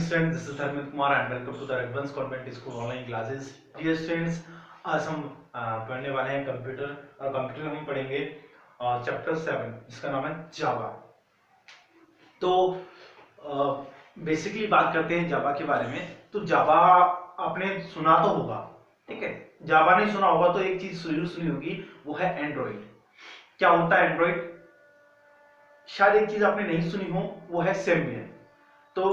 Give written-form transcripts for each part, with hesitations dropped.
students, this is Dharmendra Kumar and welcome to the Advanced Convent School online classes. Dear students, आज हम पढ़ने वाले हैं computer और कंप्यूटर हम पढ़ेंगे चैप्टर 7 जिसका नाम है जावा। तो बेसिकली बात करते हैं जावा के बारे में। तो जावा आपने सुना तो होगा, ठीक है। जावा नहीं सुना होगा तो एक चीज जरूर सुनी होगी, वो है एंड्रॉइड। क्या होता है एंड्रॉइड? शायद एक चीज आपने नहीं सुनी हो, वो है सिम्बियन। तो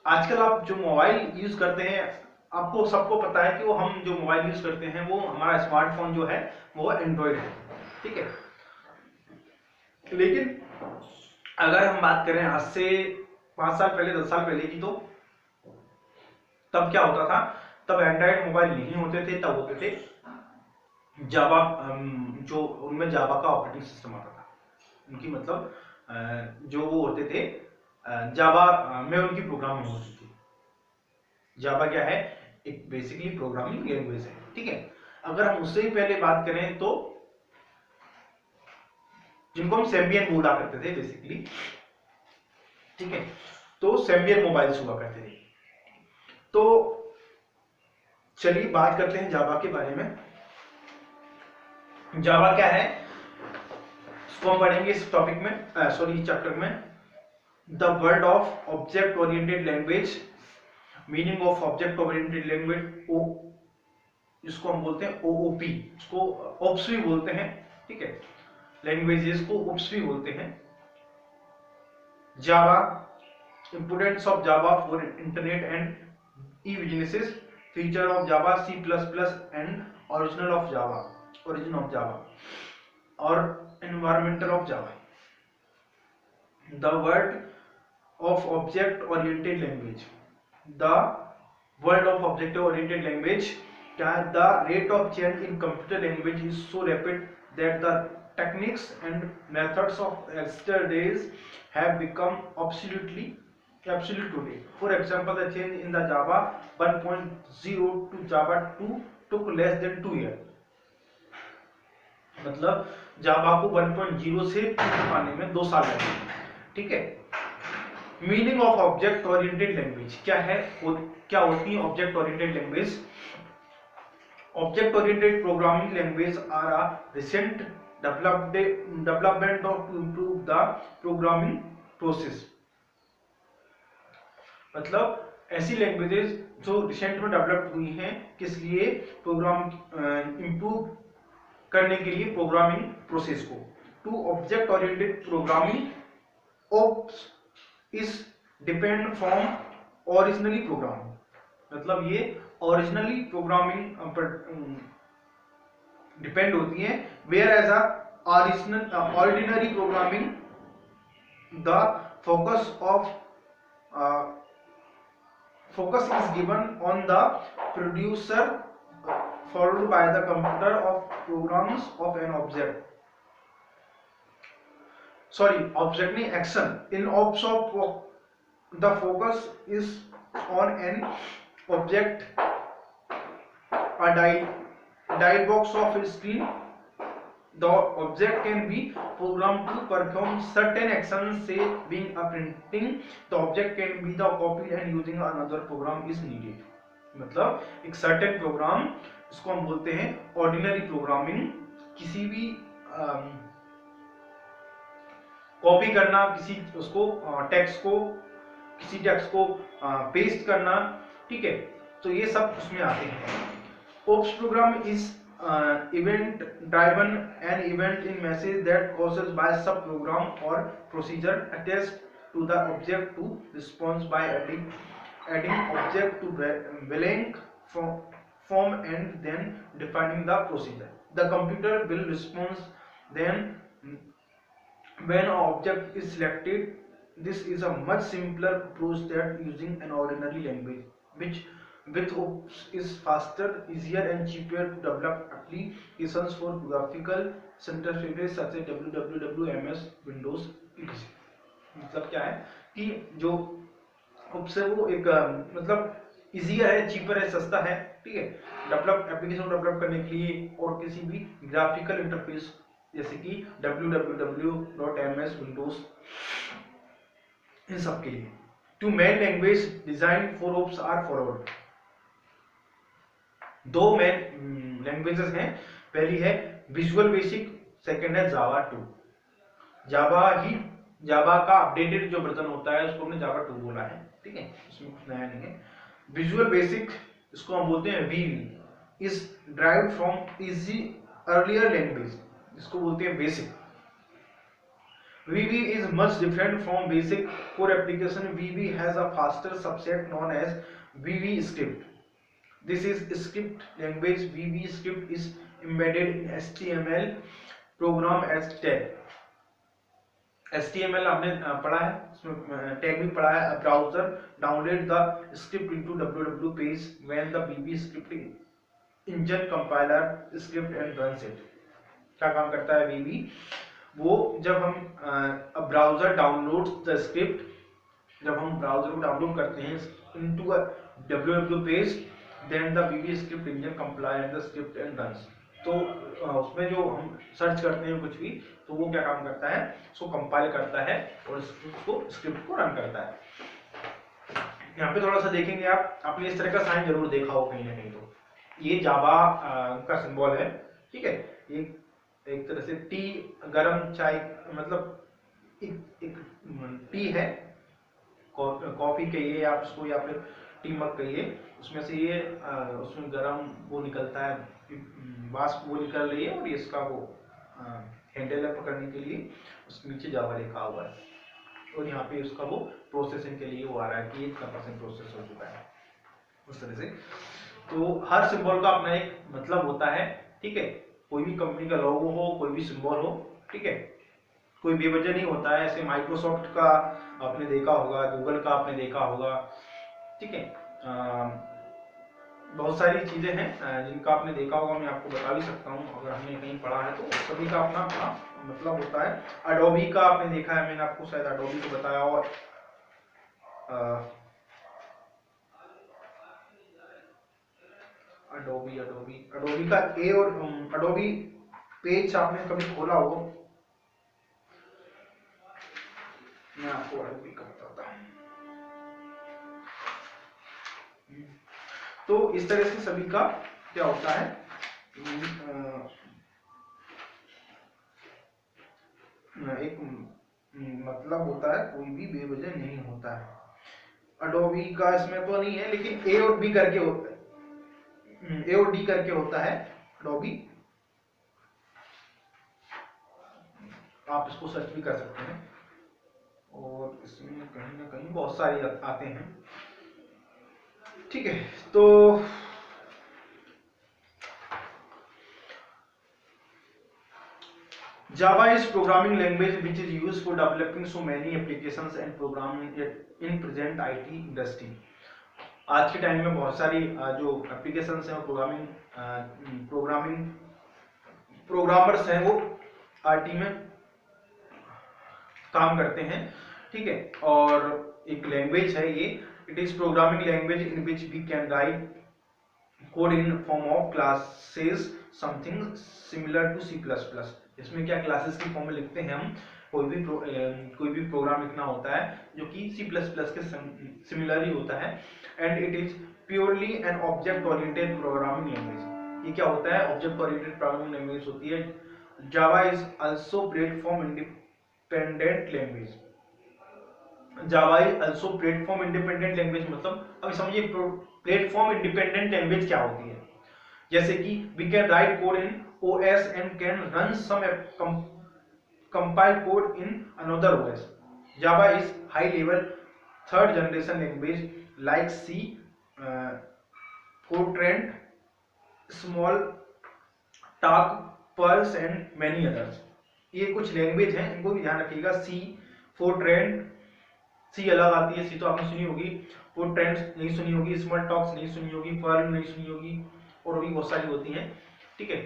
आजकल आप जो मोबाइल यूज करते हैं, आपको सबको पता है कि वो हम जो मोबाइल यूज करते हैं वो हमारा स्मार्टफोन जो है वो एंड्रॉइड है, ठीक है। लेकिन अगर हम बात करें आज से 5 साल पहले 10 साल पहले की, तो तब क्या होता था? तब एंड्रॉइड मोबाइल नहीं होते थे, तब होते थे जावा, जो उनमें जावा का ऑपरेटिंग सिस्टम आता था। उनकी मतलब जो वो होते थे जावा में उनकी प्रोग्रामिंग होती थी। जावा क्या है? एक बेसिकली प्रोग्रामिंग लैंग्वेज है, ठीक है। अगर हम उससे ही पहले बात करें तो जिनको हम सेम्बियन बोला करते थे बेसिकली, ठीक है। तो सेम्बियन मोबाइल्स हुआ करते थे। तो चलिए बात करते हैं जावा के बारे में। जावा क्या है इसको हम पढ़ेंगे इस टॉपिक में, इस चैप्टर में। The word of object oriented language, meaning of object oriented language, ओ जिसको हम बोलते हैं ओओपी, इसको ओप्स भी बोलते हैं, ठीक है। लैंग्वेजेस को ओप्स भी बोलते हैं। Java, importance of Java for internet and e businesses, feature of Java, C plus plus and origin of Java और environmental of Java. The word of object oriented language, the world of object oriented language, the rate of change in computer language is so rapid that the techniques and methods of yesterday's have become obsolete today. For example, the change in the Java 1.0 to Java 2 took less than 2 years. मतलब जावा को 1.0 से 2 आने में 2 साल लगे, ठीक है। Meaning of object oriented language क्या है? क्या होती है object oriented language? Object oriented programming language are a recent development of to improve the programming process. मतलब ऐसी लैंग्वेजेस जो रिसेंट में डेवलप हुई हैं, किस लिए? प्रोग्राम इंप्रूव करने के लिए प्रोग्रामिंग प्रोसेस को। To object oriented programming OOPS is depend from originally programming, मतलब ये originally programming पर डिपेंड होती है। whereas ordinary programming the focus is given on the producer followed by the computer of programs of an object, object नहीं, action. In ops of the focus is on an object, a die box of a screen. The object can be programmed to perform certain actions, say being a printing. The object can be the copied and using another program is needed. मतलब एक certain program, इसको हम बोलते हैं ordinary programming। किसी भी copy करना, किसी टेक्स्ट को पेस्ट करना, ठीक है। तो ये सब उसमें आते हैं। OOPS program is event driven, an event in message that causes by sub program or procedure attached to the object to response by adding object to blank form and then defining the procedure. The computer will respond then when an object is selected. This is a much simpler approach than using an ordinary language, which with OPS is faster, easier and cheaper to develop applications for graphical interfaces such as www, MS, Windows, etc. मतलब क्या है कि जो OPS है वो एक मतलब easier है, cheaper है, सस्ता है, ठीक है, एप्लीकेशन डेवलप करने के लिए और किसी भी ग्राफिकल इंटरफेस जैसे कि www.ms, Windows, इन सब के लिए। Two main language design for OOPS are forward. दो मेन लैंग्वेजेस हैं, पहली है विजुअल बेसिक, सेकंड है जावा 2। जावा का अपडेटेड जो वर्जन होता है उसको हमने जावा 2 बोला है, ठीक है, इसमें कुछ नया नहीं है। विजुअल बेसिक इसको हम बोलते हैं VB, is derived from easy earlier language, इसको बोलते हैं BASIC. VB is much different from basic core application. VB has a faster subset known as VB script. This is script language. VB script is embedded in HTML program as tag. HTML आपने पढ़ा है, इसमें tag भी पढ़ा है। Browser download the script into www page when the VB script engine compiler script and runs it. क्या काम करता है VB? वो जब हम ब्राउजर डाउनलोड द स्क्रिप्ट, जब हम ब्राउजर को डाउनलोड करते हैं into a www page, then the VB script engine compile the script and runs. तो उसमें जो हम सर्च करते हैं कुछ भी, तो वो क्या काम करता है, उसको कंपाइल करता है और उसको स्क्रिप्ट को रन करता है। यहाँ पे थोड़ा सा देखेंगे आप, आपने इस तरह का साइन जरूर देखा हो कहीं ना कहीं। तो ये जावा का सिंबल है, ठीक है, ये एक तरह से टी, गरम चाय, मतलब एक टी है, कॉफी कहिए आप उसको, या फिर टी मग कहिए, उसमें से ये उसमें गरम वो निकलता है, वाष्प वो निकल रही है, और इसका वो हैंडल है पकड़ने के लिए, उसके नीचे जावा लिखा हुआ है, और यहाँ पे उसका वो प्रोसेसिंग के लिए वो आ रहा है कि इतना % प्रोसेस हो चुका है, उस तरह से। तो हर सिंबल का अपना एक मतलब होता है, ठीक है, कोई भी कंपनी का लोगो हो, कोई भी सिंबल हो, ठीक है, कोई बेवजह नहीं होता है। ऐसे माइक्रोसॉफ्ट का आपने देखा होगा, गूगल का आपने देखा होगा, ठीक है, बहुत सारी चीजें हैं जिनका आपने देखा होगा, मैं आपको बता भी सकता हूँ अगर हमने कहीं पढ़ा है तो। सभी का अपना अपना मतलब होता है। अडोबी का आपने देखा है, मैंने आपको शायद अडोबी को बताया, और अडोबी का ए, और अडोबी पेज आपने कभी खोला हो, मैं आपको अडोबी का बताता हूँ। तो इस तरह से सभी का क्या होता है, एक मतलब होता है, कोई भी बेवजह नहीं होता है। अडोबी का इसमें तो नहीं है, लेकिन ए और बी करके होता है, ए और डी करके होता है अडोबी, आप इसको सर्च भी कर सकते हैं, और इसमें कहीं ना कहीं बहुत सारे आते हैं, ठीक है। तो Java is programming language which is used for developing so many applications and programming in present IT industry। आज के टाइम में बहुत सारी जो एप्लीकेशंस हैं, प्रोग्रामर्स हैं, वो आईटी में काम करते हैं, ठीक है। और एक लैंग्वेज है ये, it is programming language in which we can write code in form of classes, something similar to C++। इसमें क्या क्लासेस की फॉर्म में लिखते हैं हम, कोई भी प्रोग्राम लिखना होता है जो कि C++ के सिमिलर ही होता है। And it is purely an object oriented programming language. ये क्या होता है, ऑब्जेक्ट ओरिएंटेड प्रोग्रामिंग लैंग्वेज होती है। Java is also platform independent language. Java is also platform independent language, मतलब अभी समझिए प्लेटफॉर्म इंडिपेंडेंट लैंग्वेज क्या होती है। जैसे कि we can write code in OS and can run some compile code in another OS. Java is high level third generation language like C, Fortran, Smalltalk, Perl and many others। ये कुछ language हैं, इनको भी ध्यान रखिएगा। C, Fortran, C अलग आती है, C तो आपने सुनी होगी, Fortran नहीं सुनी होगी, Smalltalk नहीं सुनी होगी, Perl नहीं सुनी होगी, और भी बहुत सारी होती हैं, ठीक है।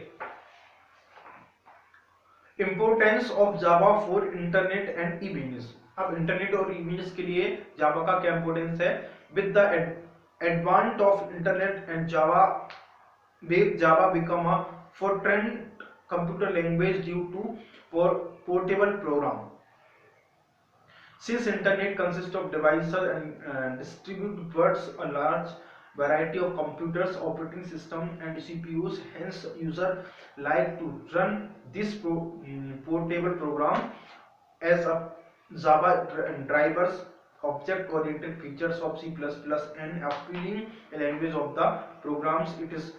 Importance of Java for internet and E business. अब इंटरनेट और ई बिजनेस के लिए जावा का क्या इंपोर्टेंस है। With the advance of internet and Java become a portent computer language due to portable program. Since internet consists of devices and distributed words, a large variety of computers, operating system, and CPUs, hence user like to run this portable program as a Java drivers, object-oriented features of C++, and appealing language of the programs. It is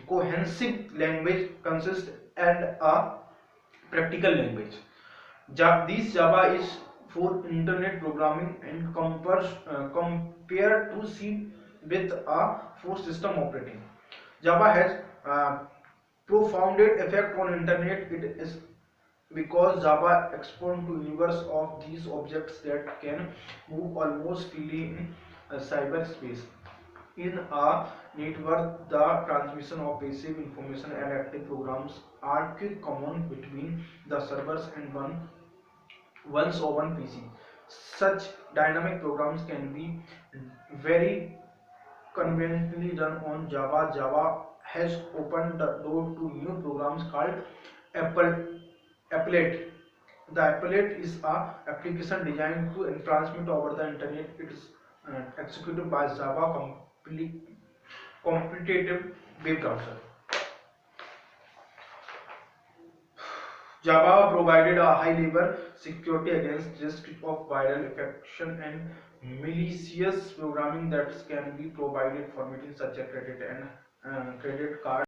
cohesive language, consist and a practical language. This Java is for internet programming and compared to C with a for system operating. Java has profound effect on internet. It is because Java expand to universe of these objects that can move almost freely in cyberspace. In a network, the transmission of passive information and active programs are quick common between the servers and one's own PC. Such dynamic programs can be very conveniently run on Java. Java has opened the door to new programs called Apple Applet. The Applet is a application designed to transmit over the internet. It is executed by Java competitive web browser. Java provided a high level security against risk of viral infection and malicious programming that can be provided formatting such as credit and credit card